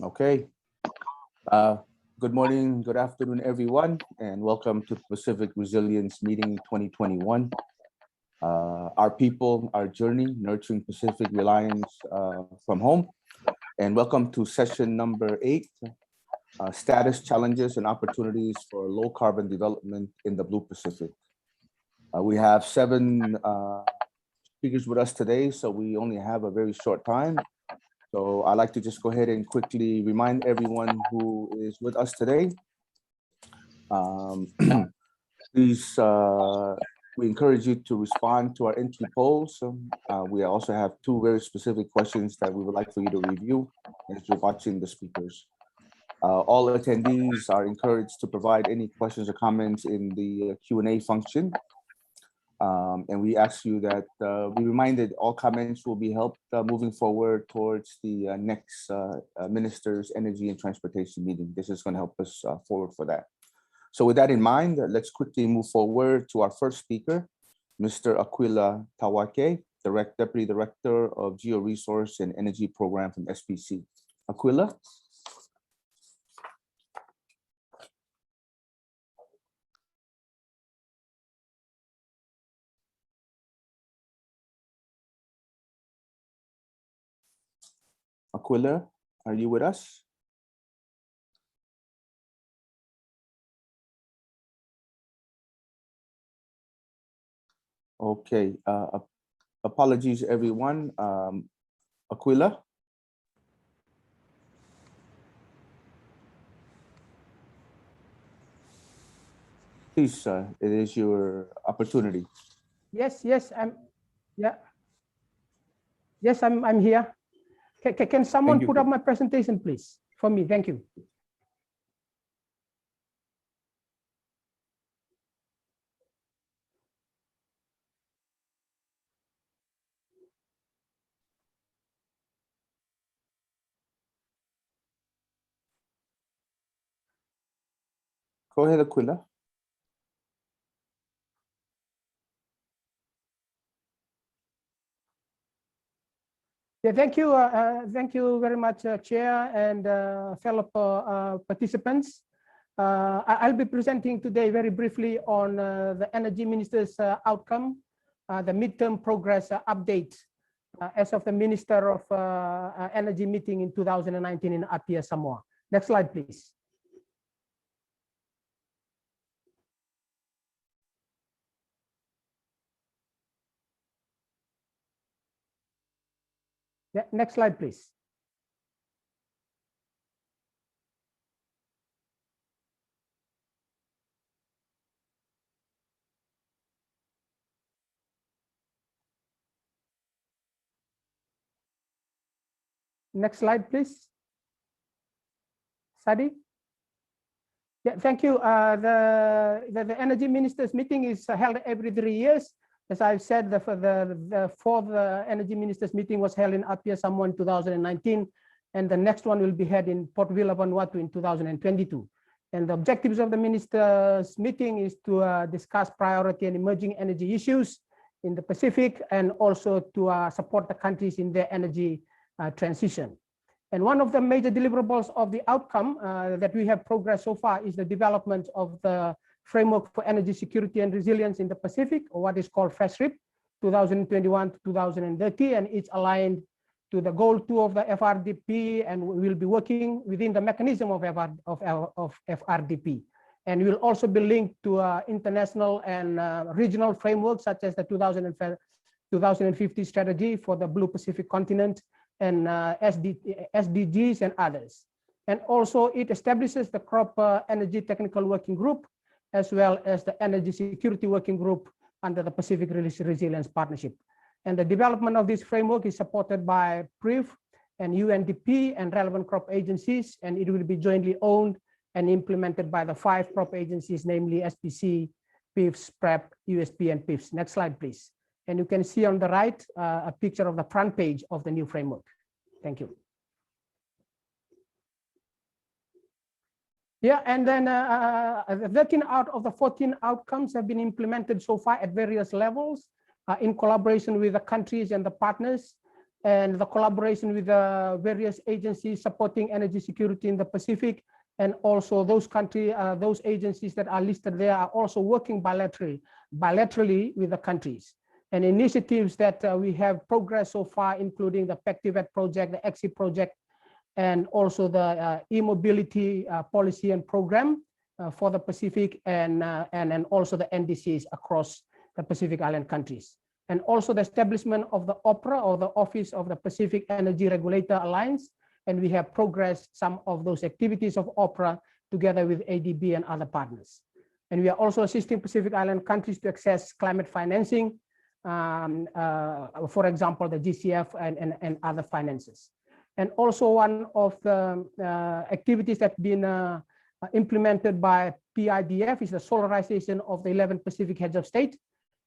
Okay. Good morning, good afternoon, everyone, and welcome to Pacific Resilience Meeting 2021. Our people, our journey, nurturing Pacific reliance from home. And welcome to session number 8, status, challenges, and opportunities for low carbon development in the Blue Pacific. We have 7 speakers with us today, so we only have a very short time. So I'd like to just go ahead and quickly remind everyone who is with us today. Please, we encourage you to respond to our entry polls. We also have 2 very specific questions that we would like for you to review as you're watching the speakers. All attendees are encouraged to provide any questions or comments in the Q&A function. And we ask you that be reminded all comments will be helped moving forward towards the next Minister's Energy and Transportation meeting. This is going to help us forward for that. So with that in mind, let's quickly move forward to our first speaker, Mr. Aquila Tawake, Deputy Director of Georesource and Energy Program from SPC. Aquila. Aquila, are you with us? Okay, apologies everyone. Aquila? Please, it is your opportunity. Yes, I'm here. Can someone put up my presentation, please, for me? Thank you. Go ahead, Aquila. Yeah, thank you very much, Chair and fellow participants. I'll be presenting today very briefly on the Energy Minister's outcome, the midterm progress update as of the Minister of Energy meeting in 2019 in Apia, Samoa. Next slide, please. Yeah, next slide, please. Next slide, please. Sadi. Yeah, thank you. The Energy Ministers meeting is held every 3 years. As I've said, the 4th Energy Ministers meeting was held in Apia, Samoa in 2019, and the next one will be held in Port Vila, Vanuatu in 2022. And the objectives of the Ministers meeting is to discuss priority and emerging energy issues in the Pacific, and also to support the countries in their energy transition. And one of the major deliverables of the outcome that we have progressed so far is the development of the Framework for Energy Security and Resilience in the Pacific, or what is called FESRIP 2021 to 2030, and it's aligned to the goal 2 of the FRDP, and we will be working within the mechanism of FRDP. And will also be linked to international and regional frameworks such as the 2050 strategy for the Blue Pacific continent, and SDGs and others. And also it establishes the Crop Energy Technical Working Group, as well as the Energy Security Working Group under the Pacific Resilience Partnership. And the development of this framework is supported by PRIF and UNDP and relevant crop agencies, and it will be jointly owned and implemented by the 5 crop agencies, namely SPC, PIFs, PREP, USP, and PIFs. Next slide, please. And you can see on the right a picture of the front page of the new framework. Thank you. Yeah, and then 13 out of the 14 outcomes have been implemented so far at various levels in collaboration with the countries and the partners. and the collaboration with the various agencies supporting energy security in the Pacific, and also those those agencies that are listed there are also working bilaterally with the countries. And initiatives that we have progressed so far, including the PECTIVET project, the EXI project, and also the e-mobility policy and program for the Pacific, and also the NDCs across the Pacific Island countries. And also the establishment of the OPRA, or the Office of the Pacific Energy Regulator Alliance. And we have progressed some of those activities of OPRA together with ADB and other partners. And we are also assisting Pacific Island countries to access climate financing, for example, the GCF and other finances. And also one of the activities that's been implemented by PIDF is the solarization of the 11 Pacific heads of state.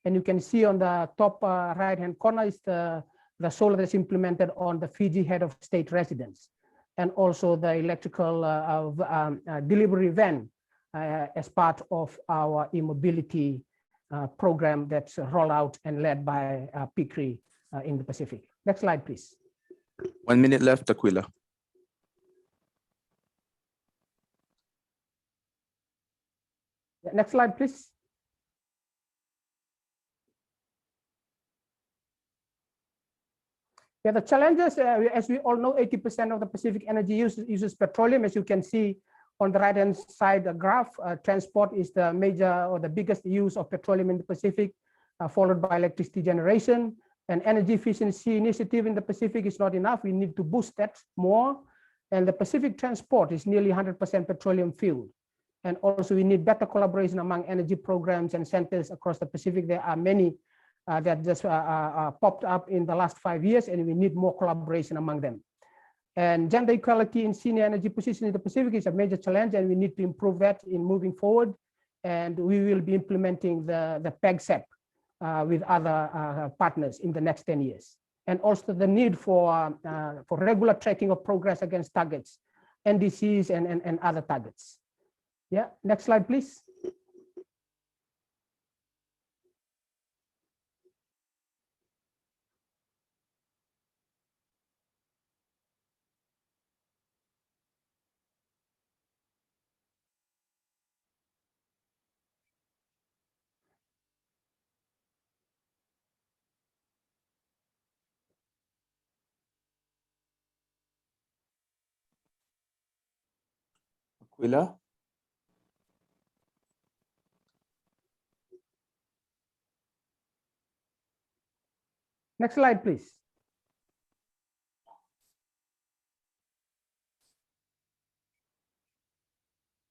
And you can see on the top right-hand corner is the solar that's implemented on the Fiji head of state residence, and also the electrical delivery van as part of our e-mobility program that's rolled out and led by PICRI in the Pacific. Next slide, please. 1 minute left, Aquila. Next slide, please. Yeah, the challenges, as we all know, 80% of the Pacific energy uses petroleum. As you can see on the right-hand side graph, transport is the major or the biggest use of petroleum in the Pacific, followed by electricity generation. And energy efficiency initiative in the Pacific is not enough. We need to boost that more. And the Pacific transport is nearly 100% petroleum fueled. And also we need better collaboration among energy programs and centers across the Pacific. There are many that just popped up in the last 5 years, and we need more collaboration among them. And gender equality in senior energy positions in the Pacific is a major challenge, and we need to improve that in moving forward. And we will be implementing the PEGSEP with other partners in the next 10 years. And also the need for regular tracking of progress against targets, NDCs and other targets. Yeah, next slide, please. Aquila. Next slide, please.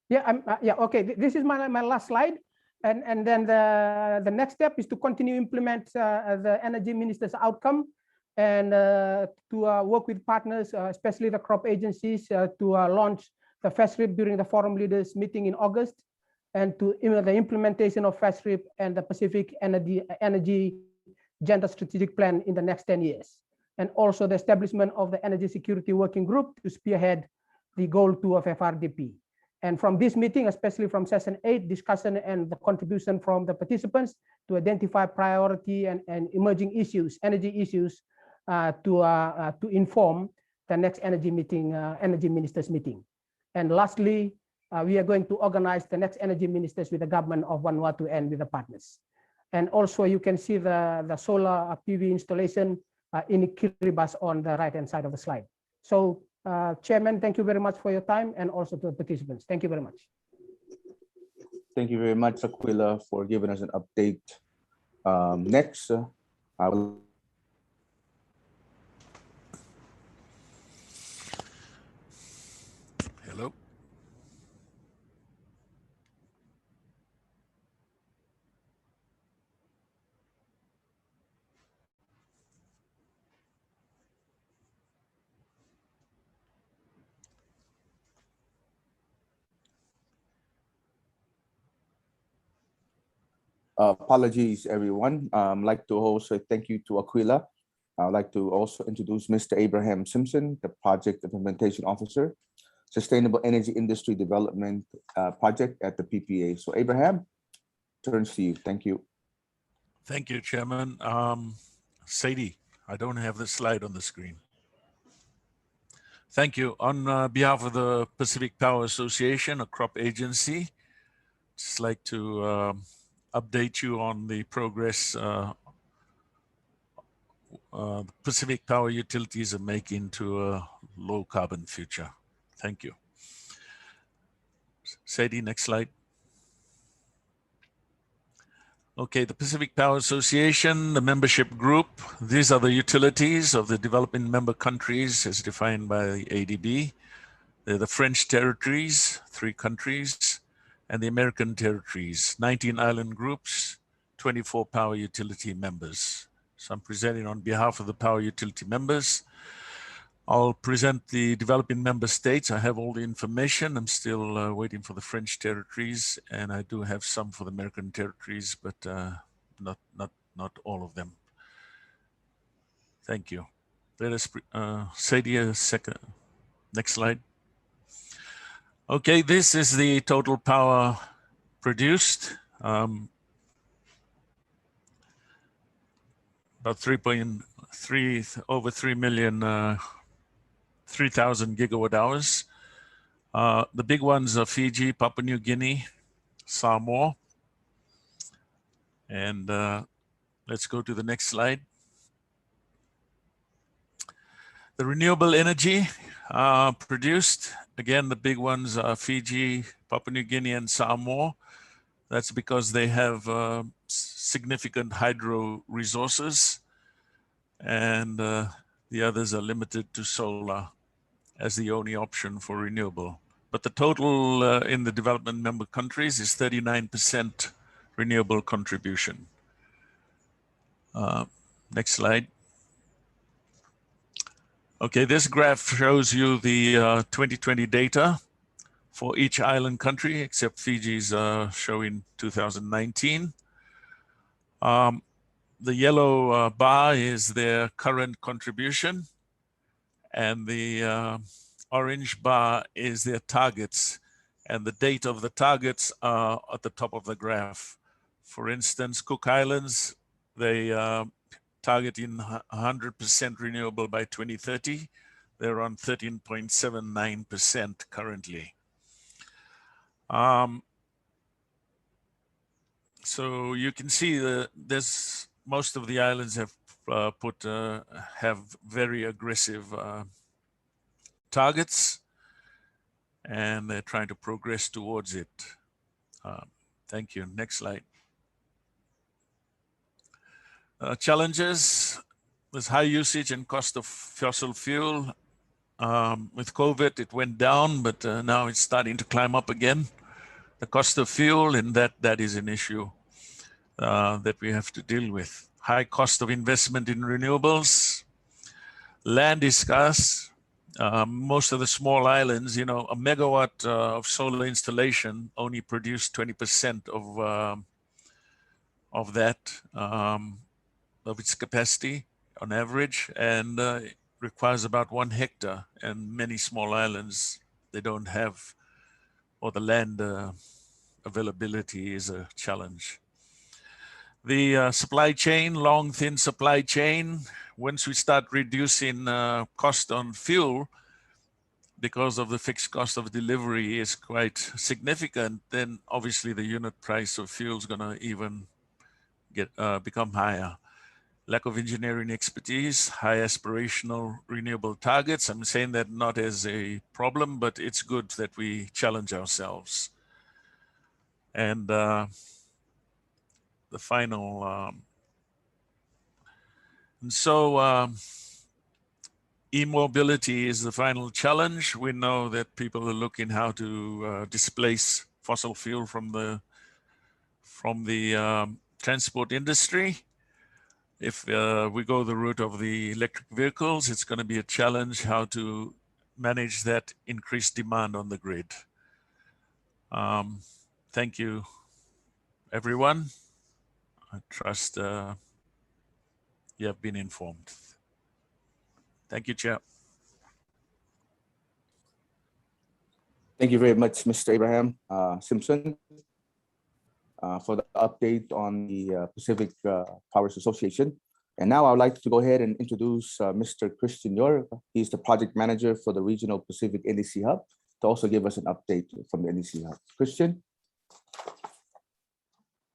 Yeah, okay. This is my last slide. And then the next step is to continue implement the energy minister's outcome, and to work with partners, especially the crop agencies, to launch the FESRIP during the forum leaders meeting in August, and to the implementation of FESRIP and the Pacific energy gender strategic plan in the next 10 years. And also the establishment of the energy security working group to spearhead the goal 2 of FRDP. And from this meeting, especially from session 8, discussion and the contribution from the participants to identify priority and emerging issues, energy issues, to inform the next energy meeting, energy ministers meeting. And lastly, we are going to organize the next energy ministers with the government of Vanuatu and with the partners. And also you can see the solar PV installation in Kiribati on the right-hand side of the slide. So Chairman, thank you very much for your time, and also to the participants. Thank you very much. Thank you very much, Aquila, for giving us an update. Next, I will. Hello. Apologies, everyone. I'd like to also thank you to Aquila. I'd like to also introduce Mr. Abraham Simpson, the Project Implementation Officer, Sustainable Energy Industry Development Project at the PPA. So Abraham, turns to you. Thank you. Thank you, Chairman. Sadie, I don't have the slide on the screen. Thank you. On behalf of the Pacific Power Association, a crop agency, just like to update you on the progress Pacific Power Utilities are making to a low carbon future. Thank you. Sadie, next slide. Okay, the Pacific Power Association, the membership group, these are the utilities of the developing member countries as defined by the ADB. They're the French territories, 3 countries, and the American territories, 19 island groups, 24 power utility members. So I'm presenting on behalf of the power utility members. I'll present the developing member states. I have all the information. I'm still waiting for the French territories, and I do have some for the American territories, but not all of them. Thank you. Let us, Sadie, a second. Next slide. Okay, this is the total power produced. About 3.3, over 3 million, 3,000 gigawatt hours. The big ones are Fiji, Papua New Guinea, Samoa. And let's go to the next slide. The renewable energy produced, again, the big ones are Fiji, Papua New Guinea, and Samoa. That's because they have significant hydro resources, and the others are limited to solar as the only option for renewable. But the total in the development member countries is 39% renewable contribution. Next slide. Okay, this graph shows you the 2020 data for each island country, except Fiji's showing 2019. The yellow bar is their current contribution, and the orange bar is their targets, and the date of the targets are at the top of the graph. For instance, Cook Islands, they targeting 100% renewable by 2030. They're on 13.79% currently. So you can see that there's most of the islands have have very aggressive targets, and they're trying to progress towards it. Thank you. Next slide. Challenges: there's high usage and cost of fossil fuel. With COVID, it went down, but now it's starting to climb up again. The cost of fuel, and that is an issue that we have to deal with. High cost of investment in renewables. Land is scarce. Most of the small islands, you know, a megawatt of solar installation only produced 20% of that, of its capacity on average, and it requires about 1 hectare. And many small islands, they don't have, or the land availability is a challenge. The supply chain, long, thin supply chain. Once we start reducing cost on fuel, because of the fixed cost of delivery is quite significant, then obviously the unit price of fuel is going to even become higher. Lack of engineering expertise, high aspirational renewable targets. I'm saying that not as a problem, but it's good that we challenge ourselves. And the final, e-mobility is the final challenge. We know that people are looking how to displace fossil fuel from the transport industry. If we go the route of the electric vehicles, it's going to be a challenge how to manage that increased demand on the grid. Thank you, everyone. I trust you have been informed. Thank you, Chair. Thank you very much, Mr. Abraham Simpson, for the update on the Pacific Powers Association. And now I would like to go ahead and introduce Mr. Christian York. He's the project manager for the Regional Pacific NDC Hub, to also give us an update from the NDC Hub. Christian?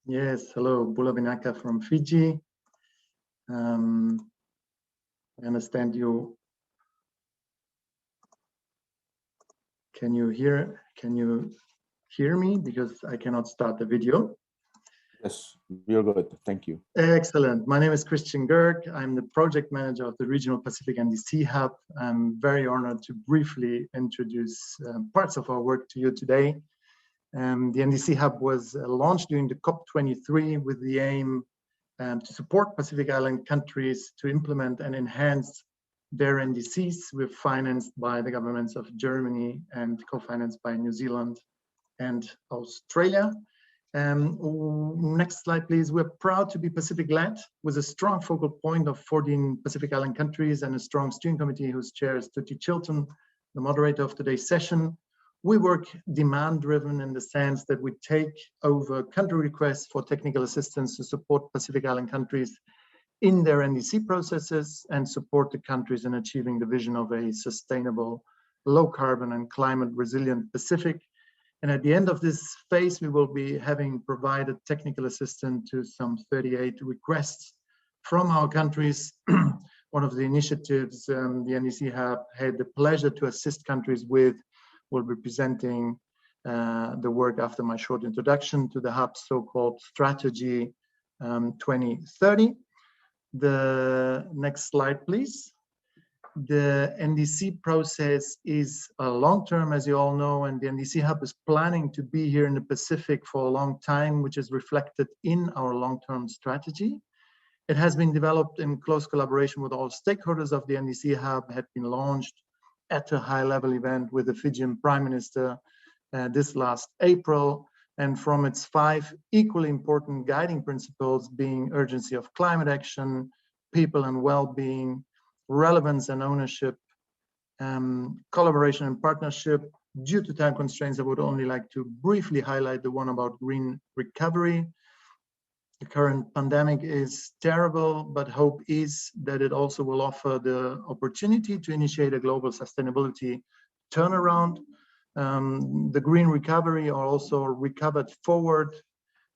Yes, hello, Bula Vinaka from Fiji. I understand you. Can you hear me? Because I cannot start the video. Yes, you're good. Thank you. Excellent. My name is Christian Gerg. I'm the project manager of the Regional Pacific NDC Hub. I'm very honored to briefly introduce parts of our work to you today. The NDC Hub was launched during the COP23 with the aim to support Pacific Island countries to implement and enhance their NDCs. We're financed by the governments of Germany and co-financed by New Zealand and Australia. Next slide, please. We're proud to be Pacific-led with a strong focal point of 14 Pacific Island countries and a strong steering committee whose chair is Tutti Chilton, the moderator of today's session. We work demand-driven in the sense that we take over country requests for technical assistance to support Pacific Island countries in their NDC processes and support the countries in achieving the vision of a sustainable, low-carbon and climate-resilient Pacific. And at the end of this phase, we will be having provided technical assistance to some 38 requests from our countries. One of the initiatives the NDC Hub had the pleasure to assist countries with will be presenting the work after my short introduction to the Hub's so-called Strategy 2030. The next slide, please. The NDC process is long-term, as you all know, and the NDC Hub is planning to be here in the Pacific for a long time, which is reflected in our long-term strategy. It has been developed in close collaboration with all stakeholders of the NDC Hub, had been launched at a high-level event with the Fijian Prime Minister this last April, and from its 5 equally important guiding principles being urgency of climate action, people and well-being, relevance and ownership, collaboration and partnership. Due to time constraints, I would only like to briefly highlight the one about green recovery. The current pandemic is terrible, but hope is that it also will offer the opportunity to initiate a global sustainability turnaround. The green recovery, or also recovered forward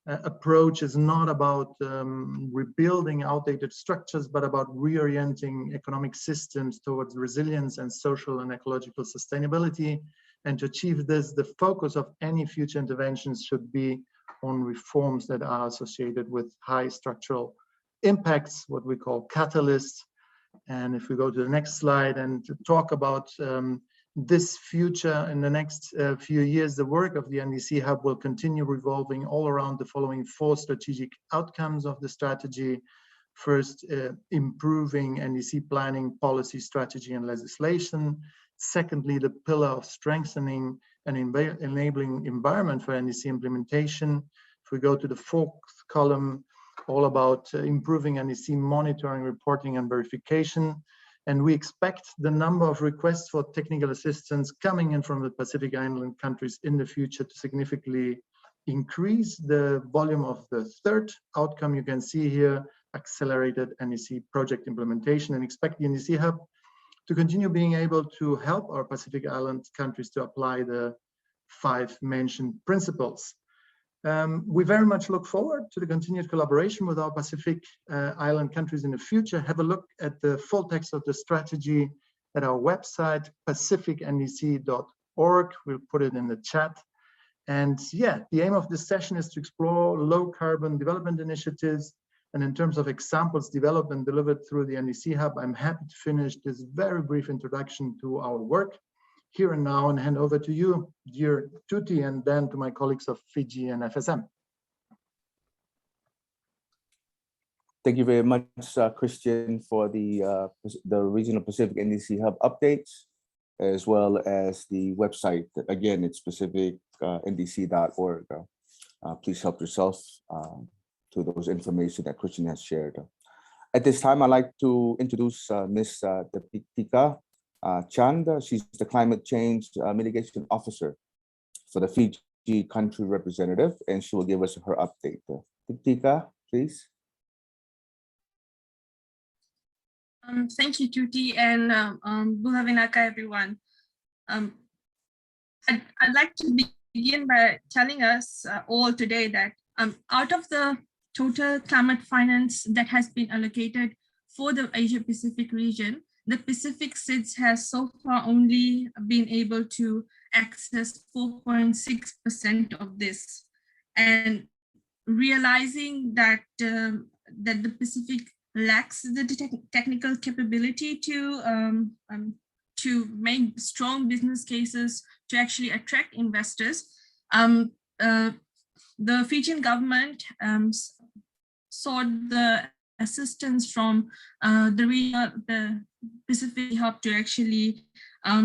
approach, is not about rebuilding outdated structures, but about reorienting economic systems towards resilience and social and ecological sustainability. And to achieve this, the focus of any future interventions should be on reforms that are associated with high structural impacts, what we call catalysts. And if we go to the next slide and to talk about this future in the next few years, the work of the NDC Hub will continue revolving all around the following 4 strategic outcomes of the strategy. First, improving NDC planning, policy, strategy, and legislation. Secondly, the pillar of strengthening an enabling environment for NDC implementation. If we go to the 4th column, all about improving NDC monitoring, reporting, and verification. And we expect the number of requests for technical assistance coming in from the Pacific Island countries in the future to significantly increase the volume of the 3rd outcome. You can see here, accelerated NDC project implementation, and expect the NDC Hub to continue being able to help our Pacific Island countries to apply the 5 mentioned principles. We very much look forward to the continued collaboration with our Pacific Island countries in the future. Have a look at the full text of the strategy at our website, pacificndc.org. We'll put it in the chat. And yeah, the aim of this session is to explore low carbon development initiatives. And in terms of examples developed and delivered through the NDC Hub, I'm happy to finish this very brief introduction to our work here and now and hand over to you, dear Tutti, and then to my colleagues of Fiji and FSM. Thank you very much, Christian, for the Regional Pacific NDC Hub updates, as well as the website. Again, it's pacificndc.org. Please help yourself to those information that Christian has shared. At this time, I'd like to introduce Ms. Deepika Chand. She's the Climate Change Mitigation Officer for the Fiji country representative, and she will give us her update. Deepika, please. Thank you, Tuti, and Buhavinaka, everyone. I'd like to begin by telling us all today that out of the total climate finance that has been allocated for the Asia Pacific region, the Pacific SIDS has so far only been able to access 4.6% of this. And realizing that, that the Pacific lacks the technical capability to make strong business cases to actually attract investors, the Fijian government sought the assistance from the Pacific Hub to actually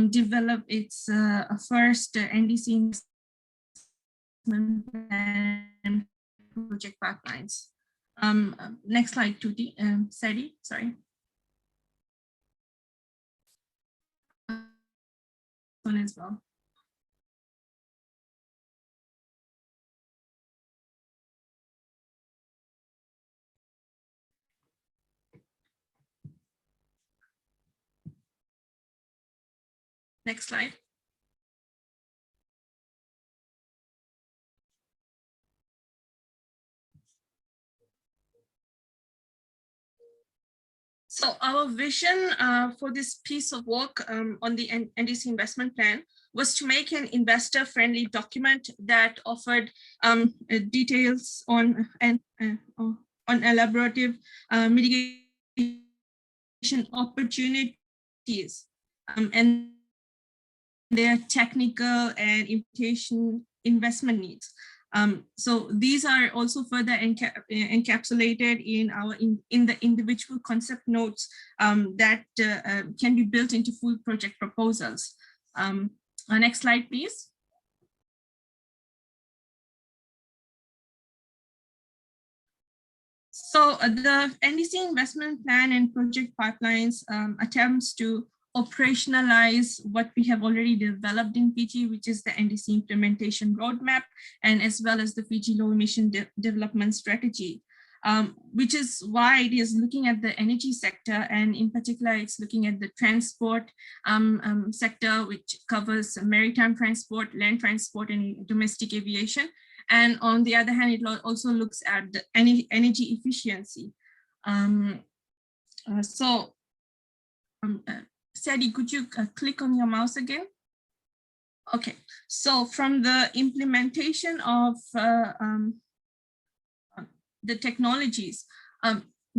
develop its first NDC investment plan project pipelines. Next slide, Tuti, Sadie, sorry. One as well. Next slide. So our vision for this piece of work on the NDC investment plan was to make an investor-friendly document that offered details on elaborative mitigation opportunities and their technical and implementation investment needs. So these are also further encapsulated in the individual concept notes that can be built into full project proposals. Next slide, please. So the NDC investment plan and project pipelines attempts to operationalize what we have already developed in Fiji, which is the NDC implementation roadmap, and as well as the Fiji low emission development strategy, which is why it is looking at the energy sector, and in particular, it's looking at the transport sector, which covers maritime transport, land transport, and domestic aviation. And on the other hand, it also looks at the energy efficiency. Sadie, could you click on your mouse again? Okay, so from the implementation of the technologies,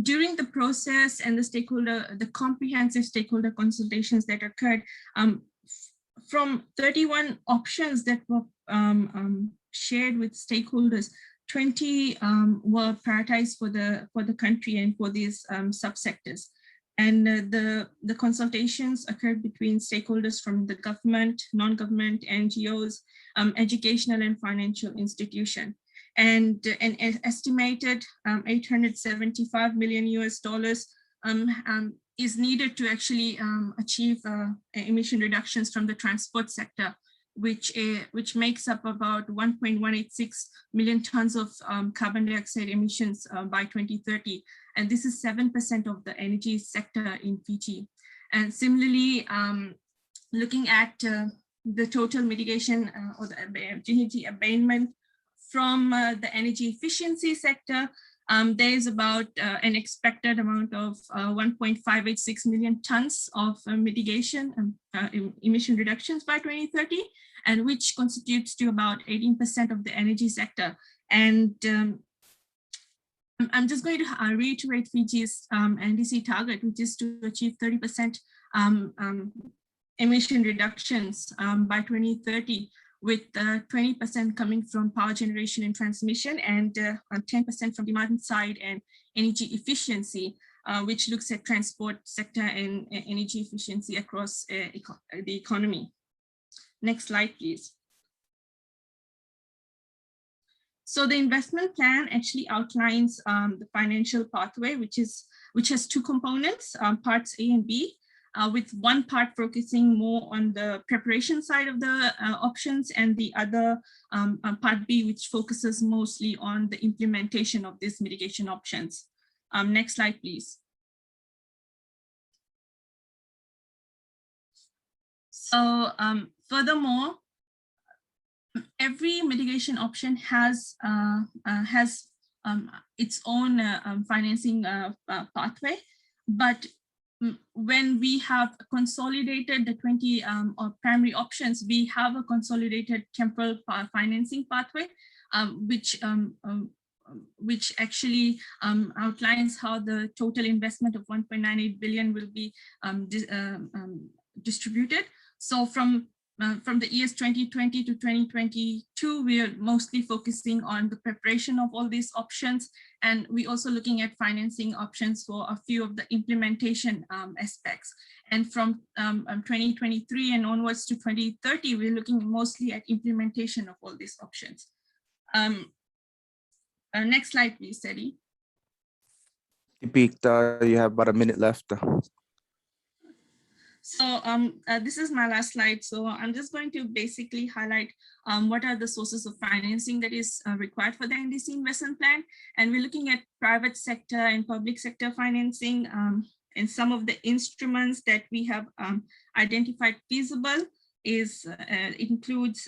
during the process and the comprehensive stakeholder consultations that occurred, from 31 options that were shared with stakeholders, 20 were prioritized for the country and for these subsectors. And the consultations occurred between stakeholders from the government, non-government, NGOs, educational and financial institution. And an estimated $875 million US is needed to actually achieve emission reductions from the transport sector, which makes up about 1.186 million tons of carbon dioxide emissions by 2030. And this is 7% of the energy sector in Fiji. And similarly, looking at the total mitigation or the energy abatement from the energy efficiency sector, there is about an expected amount of 1.586 million tons of mitigation emission reductions by 2030, and which constitutes to about 18% of the energy sector. And I'm just going to reiterate Fiji's NDC target, which is to achieve 30% emission reductions by 2030, with 20% coming from power generation and transmission, and 10% from demand side and energy efficiency, which looks at transport sector and energy efficiency across the economy. Next slide, please. So the investment plan actually outlines the financial pathway, which has two components, parts A and B, with one part focusing more on the preparation side of the options, and the other part B, which focuses mostly on the implementation of these mitigation options. Next slide, please. So furthermore, every mitigation option has its own financing pathway, but when we have consolidated the 20 primary options, we have a consolidated temporal financing pathway, which actually outlines how the total investment of 1.98 billion will be distributed. So from the years 2020 to 2022, we are mostly focusing on the preparation of all these options. And we're also looking at financing options for a few of the implementation aspects. And from 2023 and onwards to 2030, we're looking mostly at implementation of all these options. Next slide, please, Eddie. You have about a minute left. So this is my last slide. So I'm just going to basically highlight what are the sources of financing that is required for the NDC investment plan. And we're looking at private sector and public sector financing, and some of the instruments that we have identified feasible is includes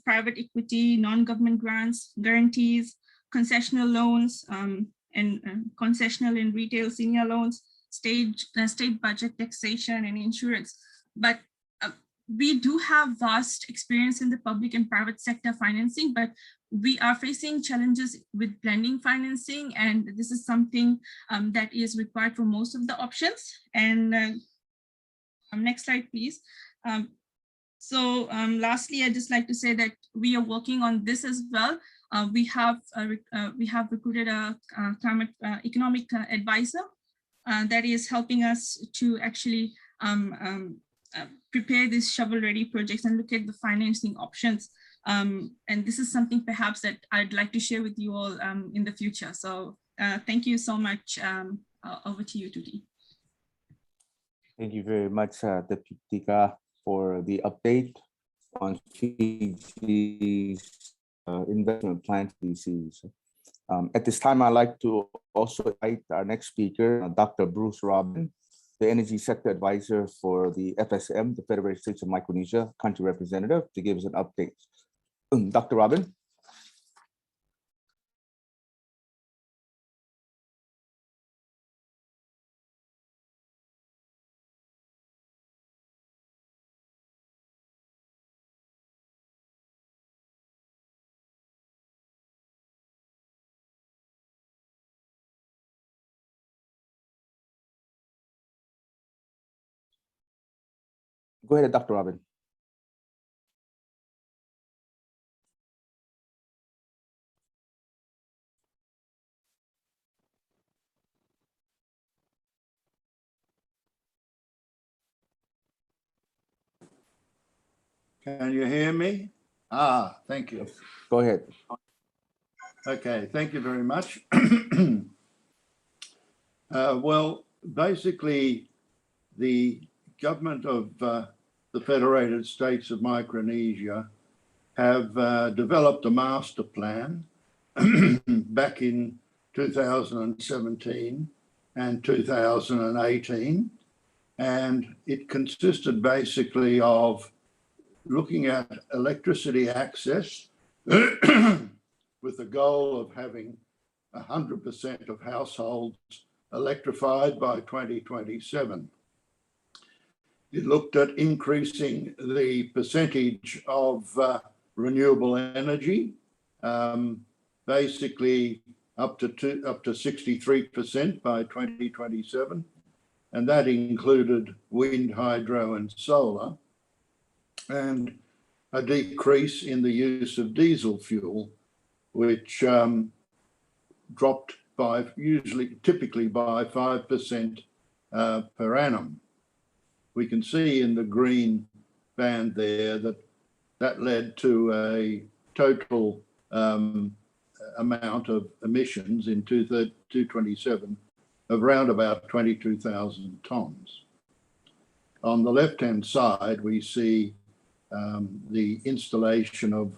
private equity, non-government grants, guarantees, concessional loans, and concessional and retail senior loans, state budget taxation, and insurance. But we do have vast experience in the public and private sector financing, but we are facing challenges with blending financing, and this is something that is required for most of the options. And next slide, please. Lastly, I'd just like to say that we are working on this as well. We have recruited a climate economic advisor that is helping us to actually prepare these shovel-ready projects and look at the financing options. And this is something perhaps that I'd like to share with you all in the future. So thank you so much. Over to you, Tuti. Thank you very much, Deputy Tika, for the update on Fiji's investment plan NDCs. At this time, I'd like to also invite our next speaker, Dr. Bruce Robin, the Energy Sector Advisor for the FSM, the Federated States of Micronesia Country Representative, to give us an update. Dr. Robin. Go ahead, Dr. Robin. Can you hear me? Thank you. Go ahead. Okay, thank you very much. Well, basically, the government of the Federated States of Micronesia have developed a master plan back in 2017 and 2018, and it consisted basically of looking at electricity access with the goal of having 100% of households electrified by 2027. It looked at increasing the percentage of renewable energy, basically up to 63% by 2027, and that included wind, hydro, and solar, and a decrease in the use of diesel fuel, which dropped by typically by 5% per annum. We can see in the green band there that led to a total amount of emissions in 2027 of around about 22,000 tons. On the left-hand side, we see the installation of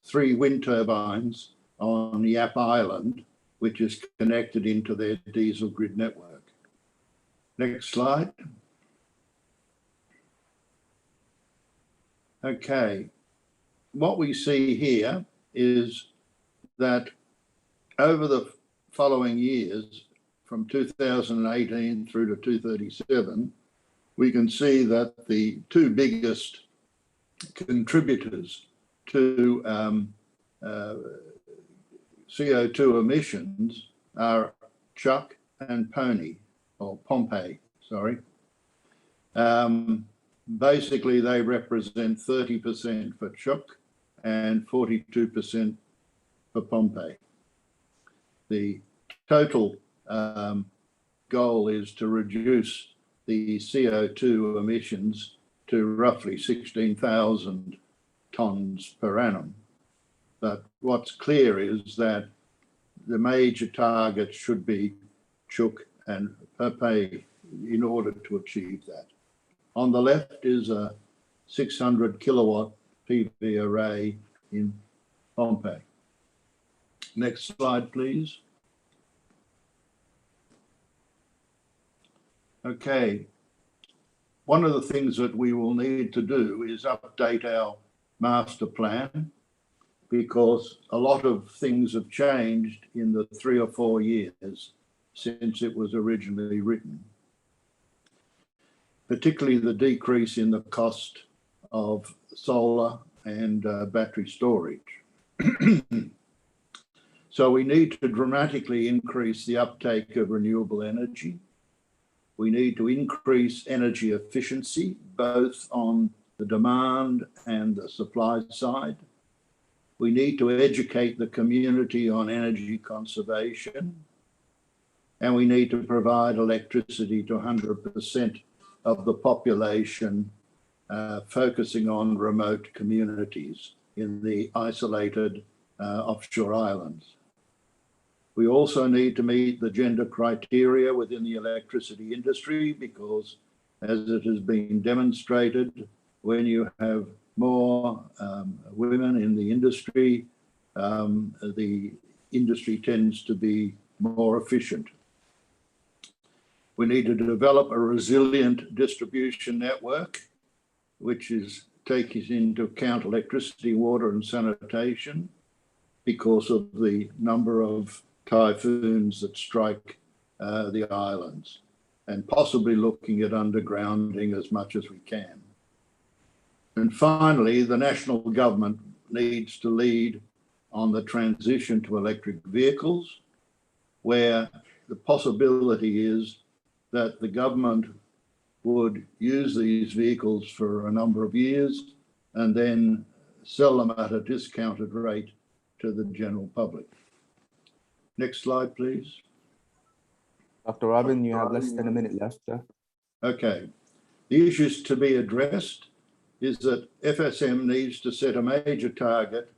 3 wind turbines on Yap Island, which is connected into their diesel grid network. Next slide. Okay, what we see here is that over the following years, from 2018 through to 2037, we can see that the two biggest contributors to CO2 emissions are Chuck and Pony, or Pompey, sorry. Basically, they represent 30% for Chuck and 42% for Pompey. The total goal is to reduce the CO2 emissions to roughly 16,000 tonnes per annum. But what's clear is that the major targets should be Chuck and Pompey in order to achieve that. On the left is a 600 kilowatt PV array in Pompey. Next slide, please. Okay. One of the things that we will need to do is update our master plan, because a lot of things have changed in the 3 or 4 years since it was originally written, particularly the decrease in the cost of solar and battery storage. So we need to dramatically increase the uptake of renewable energy. We need to increase energy efficiency, both on the demand and the supply side. We need to educate the community on energy conservation. And we need to provide electricity to 100% of the population, focusing on remote communities in the isolated offshore islands. We also need to meet the gender criteria within the electricity industry, because as it has been demonstrated, when you have more women in the industry tends to be more efficient. We need to develop a resilient distribution network, which is taking into account electricity, water and sanitation, because of the number of typhoons that strike the islands, and possibly looking at undergrounding as much as we can. And finally, the national government needs to lead on the transition to electric vehicles, where the possibility is that the government would use these vehicles for a number of years and then sell them at a discounted rate to the general public. Next slide, please. Dr. Robin, you have less than a minute left. Okay. The issues to be addressed is that FSM needs to set a major target,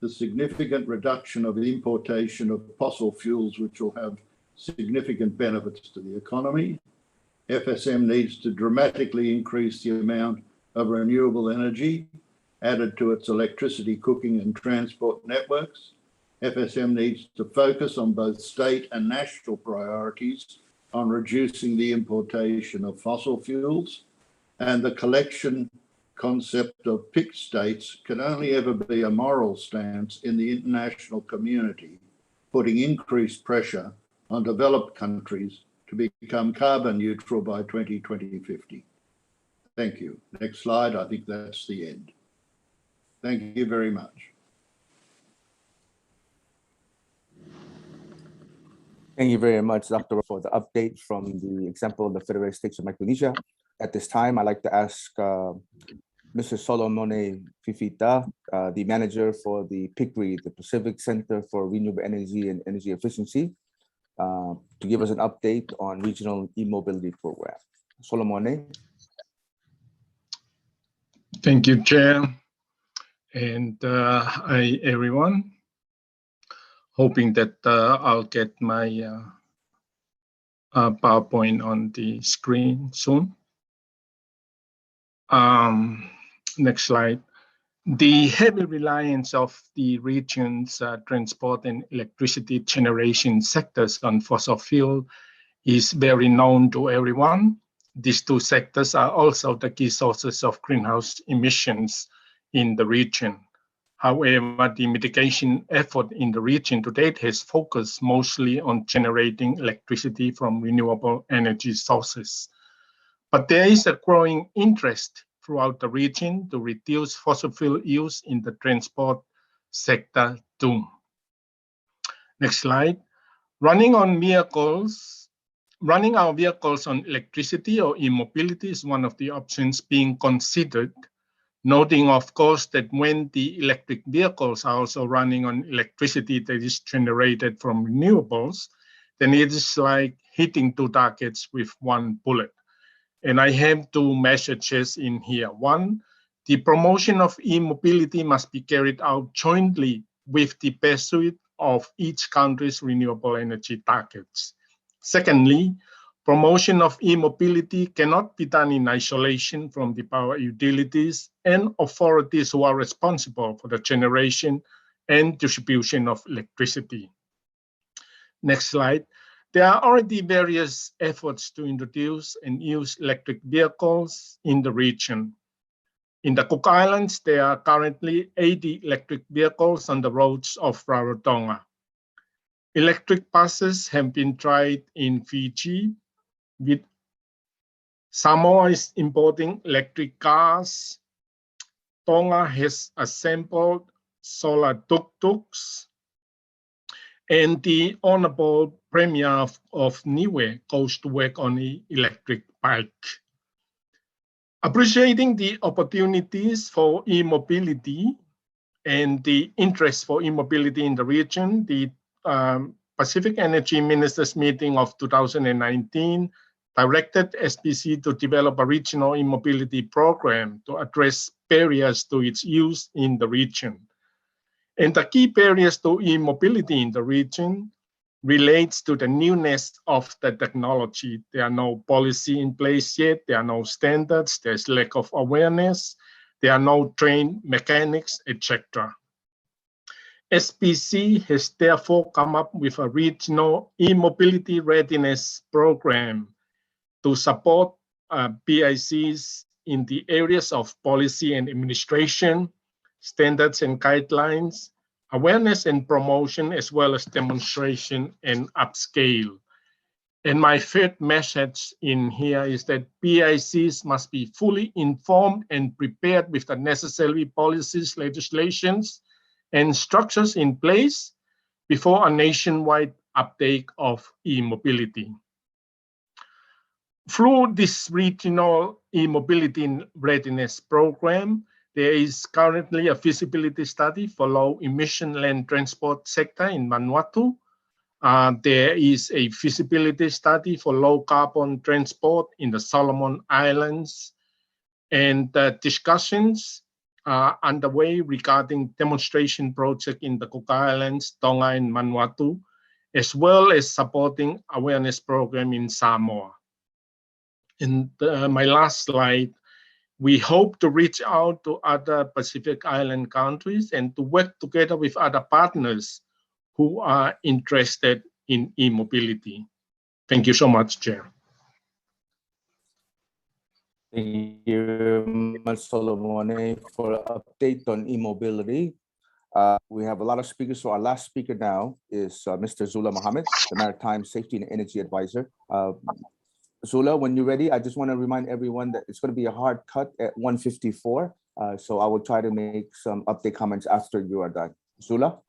the significant reduction of the importation of fossil fuels, which will have significant benefits to the economy. FSM needs to dramatically increase the amount of renewable energy added to its electricity, cooking and transport networks. FSM needs to focus on both state and national priorities on reducing the importation of fossil fuels, and the collection concept of PIC states can only ever be a moral stance in the international community, putting increased pressure on developed countries to become carbon neutral by 2050. Thank you. Next slide. I think that's the end. Thank you very much. Thank you very much, Dr. for the update from the example of the Federated States of Micronesia. At this time, I'd like to ask Mr. Solomone Fifita, the manager for the PICRE, the Pacific Center for Renewable Energy and Energy Efficiency, to give us an update on regional e-mobility program. Solomone. Thank you, Chair. And hi, everyone. Hoping that I'll get my PowerPoint on the screen soon. Next slide. The heavy reliance of the region's transport and electricity generation sectors on fossil fuel is very known to everyone. These two sectors are also the key sources of greenhouse emissions in the region. However, the mitigation effort in the region to date has focused mostly on generating electricity from renewable energy sources. But there is a growing interest throughout the region to reduce fossil fuel use in the transport sector too. Next slide. Running our vehicles on electricity or e-mobility is one of the options being considered, noting, of course, that when the electric vehicles are also running on electricity that is generated from renewables, then it is like hitting two targets with one bullet. And I have two messages in here. One, the promotion of e-mobility must be carried out jointly with the pursuit of each country's renewable energy targets. Secondly, promotion of e-mobility cannot be done in isolation from the power utilities and authorities who are responsible for the generation and distribution of electricity. Next slide. There are already various efforts to introduce and use electric vehicles in the region. In the Cook Islands, there are currently 80 electric vehicles on the roads of Rarotonga. Electric buses have been tried in Fiji, with Samoa is importing electric cars. Tonga has assembled solar tuk-tuks. And the Honorable Premier of Niue goes to work on the electric bike. Appreciating the opportunities for e-mobility and the interest for e-mobility in the region, the Pacific Energy Ministers meeting of 2019 directed SPC to develop a regional e-mobility program to address barriers to its use in the region. And the key barriers to e-mobility in the region relates to the newness of the technology. There are no policy in place yet, there are no standards, there's lack of awareness, there are no trained mechanics, etc. SPC has therefore come up with a regional e-mobility readiness program to support PICs in the areas of policy and administration, standards and guidelines, awareness and promotion, as well as demonstration and upscale. And my third message in here is that PICs must be fully informed and prepared with the necessary policies, legislations, and structures in place before a nationwide uptake of e-mobility. Through this regional e-mobility readiness program, there is currently a feasibility study for low emission land transport sector in Vanuatu. There is a feasibility study for low carbon transport in the Solomon Islands, and discussions are underway regarding demonstration project in the Cook Islands, Tonga, and Vanuatu, as well as supporting awareness program in Samoa. In my last slide, we hope to reach out to other Pacific Island countries and to work together with other partners who are interested in e-mobility. Thank you so much, Chair. Thank you, Ms. Solomone, for an update on e-mobility. We have a lot of speakers, so our last speaker now is Mr. Zula Mohammed, the Maritime Safety and Energy Advisor. Zula, when you're ready, I just want to remind everyone that it's going to be a hard cut at 1:54. So I will try to make some update comments after you are done. Zula?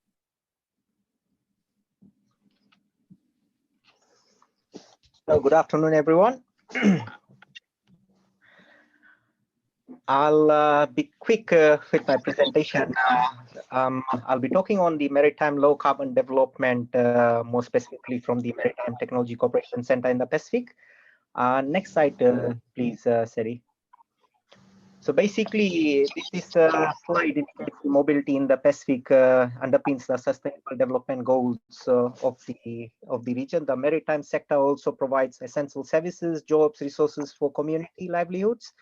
Good afternoon, everyone. I'll be quick with my presentation. I'll be talking on the Maritime Low Carbon Development, more specifically from the Maritime Technology Cooperation Center in the Pacific. Next slide, please, Seri. So basically, this slide indicates mobility in the Pacific underpins the sustainable development goals of the region. The maritime sector also provides essential services, jobs, resources for community livelihoods,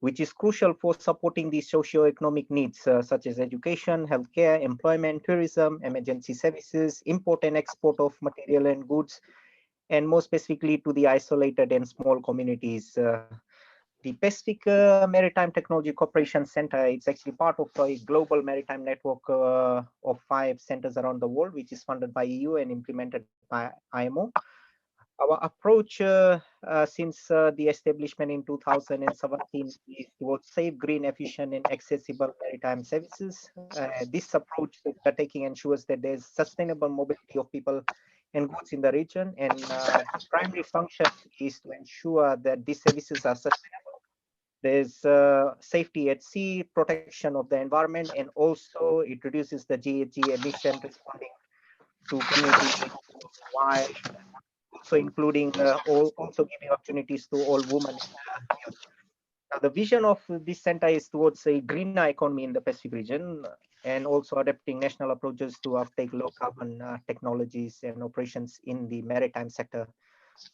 which is crucial for supporting the socio-economic needs such as education, healthcare, employment, tourism, emergency services, import and export of material and goods, and more specifically to the isolated and small communities The Pacific Maritime Technology Cooperation Center, it's actually part of a global maritime network of 5 centers around the world, which is funded by EU and implemented by IMO. Our approach since the establishment in 2017 is towards safe, green, efficient, and accessible maritime services. This approach that we're taking ensures that there's sustainable mobility of people and goods in the region, and the primary function is to ensure that these services are sustainable. There's safety at sea, protection of the environment, and also it reduces the GHG emission responding to community while also including also giving opportunities to all women. Now, the vision of this center is towards a greener economy in the Pacific region, and also adapting national approaches to uptake low carbon technologies and operations in the maritime sector.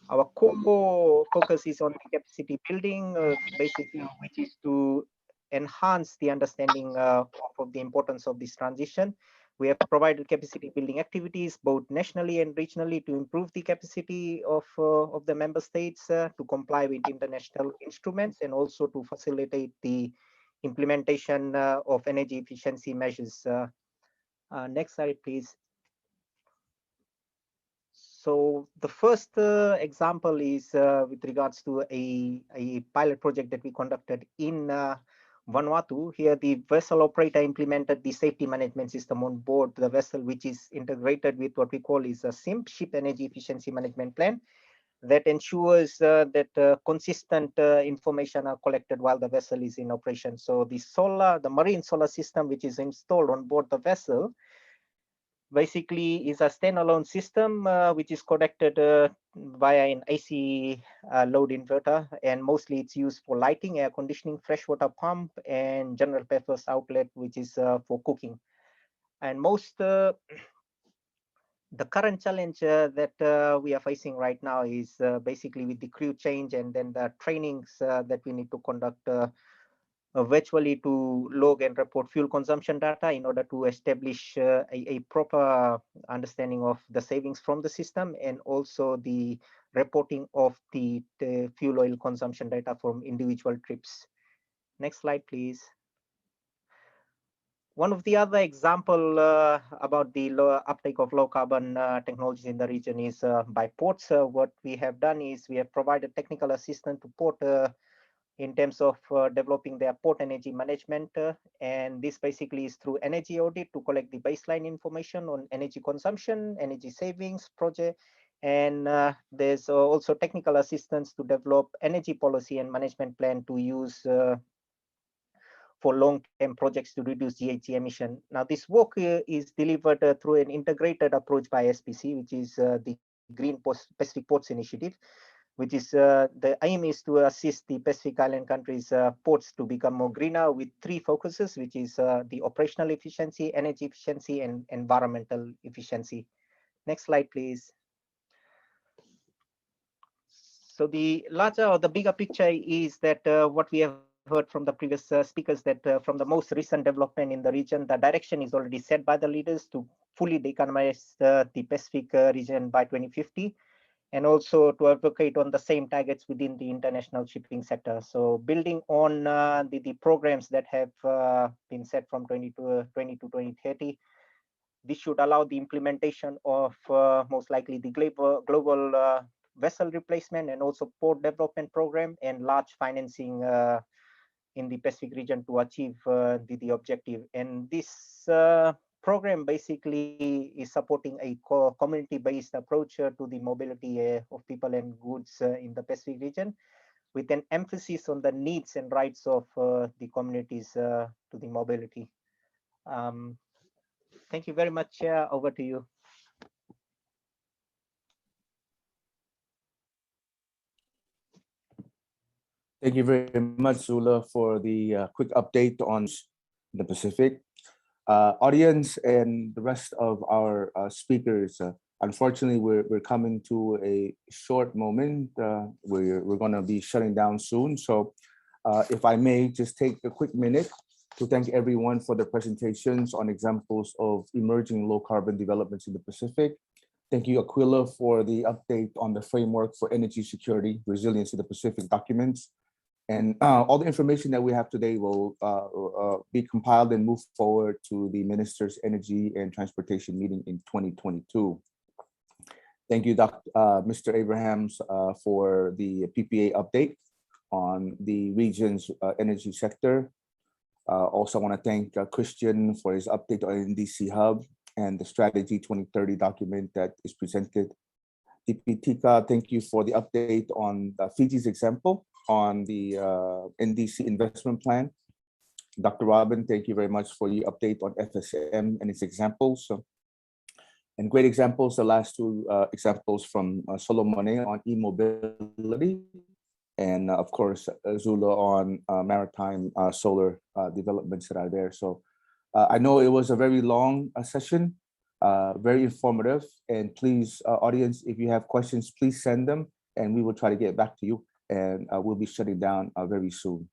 Our core focus is on capacity building, basically, which is to enhance the understanding of the importance of this transition. We have provided capacity building activities both nationally and regionally to improve the capacity of the member states to comply with international instruments, and also to facilitate the implementation of energy efficiency measures. Next slide, please. So the first example is with regards to a pilot project that we conducted in Vanuatu. Here, the vessel operator implemented the safety management system on board the vessel, which is integrated with what we call is a SIMP, Ship Energy Efficiency Management Plan, that ensures that consistent information are collected while the vessel is in operation. So the marine solar system, which is installed on board the vessel, basically is a standalone system which is connected via an AC load inverter, and mostly it's used for lighting, air conditioning, freshwater pump, and general purpose outlet, which is for cooking. And the current challenge that we are facing right now is basically with the crew change and then the trainings that we need to conduct virtually to log and report fuel consumption data in order to establish a proper understanding of the savings from the system, and also the reporting of the fuel oil consumption data from individual trips. Next slide, please. One of the other example about the uptake of low carbon technologies in the region is by ports. What we have done is we have provided technical assistance to port in terms of developing their port energy management. And this basically is through energy audit to collect the baseline information on energy consumption, energy savings project. And there's also technical assistance to develop energy policy and management plan to use for long-term projects to reduce GHG emission. Now, this work is delivered through an integrated approach by SPC, which is the Green Pacific Ports Initiative, which is the aim is to assist the Pacific Island countries' ports to become more greener with 3 focuses, which is the operational efficiency, energy efficiency, and environmental efficiency. Next slide, please. So the larger or the bigger picture is that what we have heard from the previous speakers, that from the most recent development in the region, the direction is already set by the leaders to fully decarbonize the Pacific region by 2050. And also to advocate on the same targets within the international shipping sector. So building on the programs that have been set from 2020 to 2030, this should allow the implementation of most likely the global vessel replacement, and also port development program, and large financing in the Pacific region to achieve the objective. And this program basically is supporting a community-based approach to the mobility of people and goods in the Pacific region, with an emphasis on the needs and rights of the communities to the mobility. Thank you very much. Over to you. Thank you very much, Zula, for the quick update on the Pacific. Audience and the rest of our speakers, unfortunately, we're coming to a short moment. We're going to be shutting down soon. So if I may just take a quick minute to thank everyone for the presentations on examples of emerging low carbon developments in the Pacific. Thank you, Aquila, for the update on the framework for energy security, resilience in the Pacific documents. And all the information that we have today will be compiled and move forward to the Minister's Energy and Transportation meeting in 2022. Thank you, Mr. Abrahams, for the PPA update on the region's energy sector. Also, I want to thank Christian for his update on NDC Hub and the Strategy 2030 document that is presented. Tika, thank you for the update on Fiji's example on the NDC investment plan. Dr. Robin, thank you very much for your update on FSM and its examples. And great examples, the last two examples from Solomone on e-mobility, and of course, Zula on maritime solar developments that are there. So I know it was a very long session, very informative, and please, audience, if you have questions, please send them and we will try to get back to you, and we'll be shutting down very soon.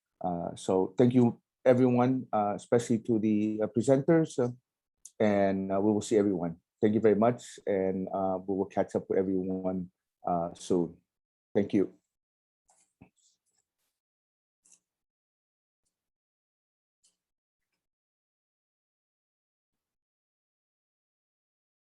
So thank you, everyone, especially to the presenters, and we will see everyone. Thank you very much, and we will catch up with everyone soon. Thank you.